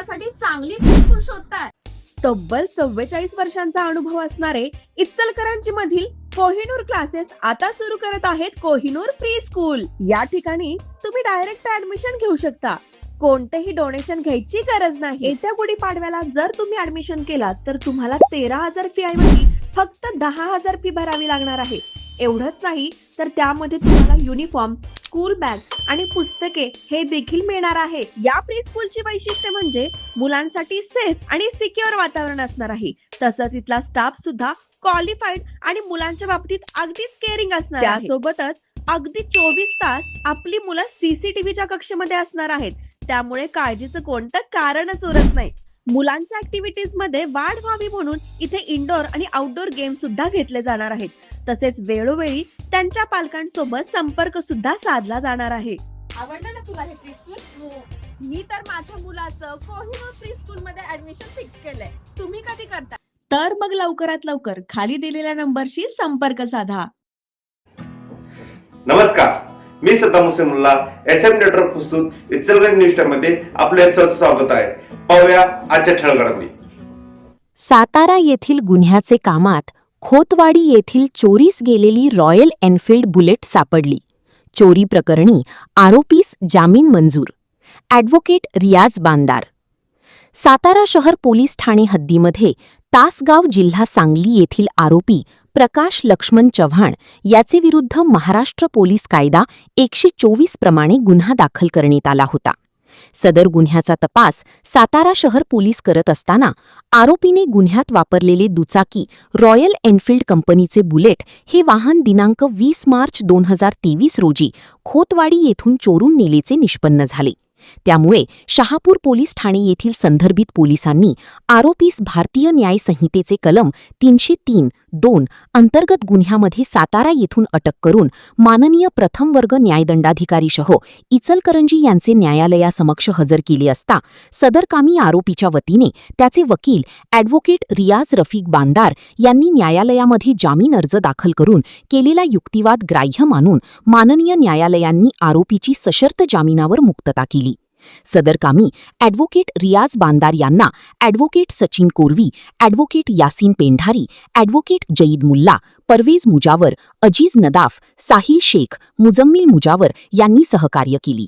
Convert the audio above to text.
मुलासाठी चांगली स्कूल शोधताय? तब्बल 44 वर्षांचा अनुभव असणारे इचलकरंजी मधील कोहिनूर क्लासेस आता सुरू करत आहेत कोहिनूर प्री स्कूल। या ठिकाणी तुम्ही डायरेक्ट ऍडमिशन घेऊ शकता। कोणतेही डोनेशन घ्यायची गरज नाही। येत्या गुढीपाडव्याला जर तुम्ही ऍडमिशन केलात तर तुम्हाला 13,000 फी ऐवजी फक्त 10,000 फी भरावी लागणार आहे। एवढंच नाही तर त्यामध्ये तुम्हाला युनिफॉर्म, स्कूल बॅग आणि पुस्तके हे देखील मिळणार आहे। या प्री स्कूलची वैशिष्ट्य म्हणजे मुलांसाठी सेफ आणि सिक्युअर वातावरण असणार आहे। तसंच इथला स्टाफ सुद्धा क्वालिफाईड आणि मुलांच्या बाबतीत अगदीच केअरिंग असणार आहे। त्यासोबतच अगदी 24 तास आपली मुलं सीसीटीव्हीच्या कक्षेमध्ये असणार आहेत। त्यामुळे काळजीचं कोणतं कारणच उरत नाही। मुलांच्या ऍक्टिव्हिटीज मध्ये वाढ व्हावी म्हणून इथे इंडोर आणि आउटडोर गेम सुद्धा घेतले जाणार आहेत। तसेच वेळोवेळी त्यांच्या पालकांसोबत संपर्क सुद्धा साधला जाणार आहे। आवडलं ना तुला हे प्री स्कूल? मी तर माझ्या मुलाचं कोहिनूर प्री स्कूल मध्ये ऍडमिशन फिक्स केलंय। तुम्ही कधी करता? तर मग लवकरात लवकर खाली दिलेल्या नंबरशी संपर्क साधा। नमस्कार, मी सद्दाम हुसेन मुल्ला, SM नेटवर्क प्रस्तुत इचलकरंजी न्यूज टाइम मध्ये आपले सहर्ष स्वागत आहे। पाहूया आजच्या ठळक घडामोडी। सातारा येथील गुन्ह्याचे कामात खोतवाडी येथील चोरीस गेलेली रॉयल एनफील्ड बुलेट सापडली। चोरी प्रकरणी आरोपीस जामीन मंजूर। ॲडव्होकेट रियाज बांदार। सातारा शहर पोलीस ठाणे हद्दीमध्ये तासगाव जिल्हा सांगली येथील आरोपी प्रकाश लक्ष्मण चव्हाण याचे विरुद्ध महाराष्ट्र पोलीस कायदा 124 प्रमाणे गुन्हा दाखल करण्यात आला होता। सदर गुन्ह्याचा तपास सातारा शहर पोलीस करत असताना आरोपीने गुन्ह्यात वापरलेले दुचाकी रॉयल एनफील्ड कंपनीचे बुलेट हे वाहन दिनांक 20 मार्च 2023 रोजी खोतवाडी येथून चोरून नेल्याचे निष्पन्न झाले। त्यामुळे शहापूर पोलीस ठाणे येथील संदर्भित पोलिसांनी आरोपीस भारतीय न्याय संहितेचे कलम 303(2) अंतर्गत गुन्ह्यामध्ये सातारा येथून अटक करून माननीय प्रथम वर्ग न्यायदंडाधिकारीसह इचलकरंजी यांचे न्यायालयासमक्ष हजर केले असता सदरकामी आरोपीच्या वतीने त्याचे वकील ॲडव्होकेट रियाज रफिक बांदार यांनी न्यायालयामध्ये जामीन अर्ज दाखल करून केलेला युक्तिवाद ग्राह्य मानून माननीय न्यायालयांनी आरोपीची सशर्त जामिनावर मुक्तता केली। सदरकामी ॲडव्होकेट रियाज बांदार यांना advocate Sachin Korvi, advocate Yasin Pendhari, advocate Zaid Mulla, Parvez Mujawar, Aziz Nadaf, Sahil Shaikh, Muzammil Mujawar यांनी सहकार्य केली।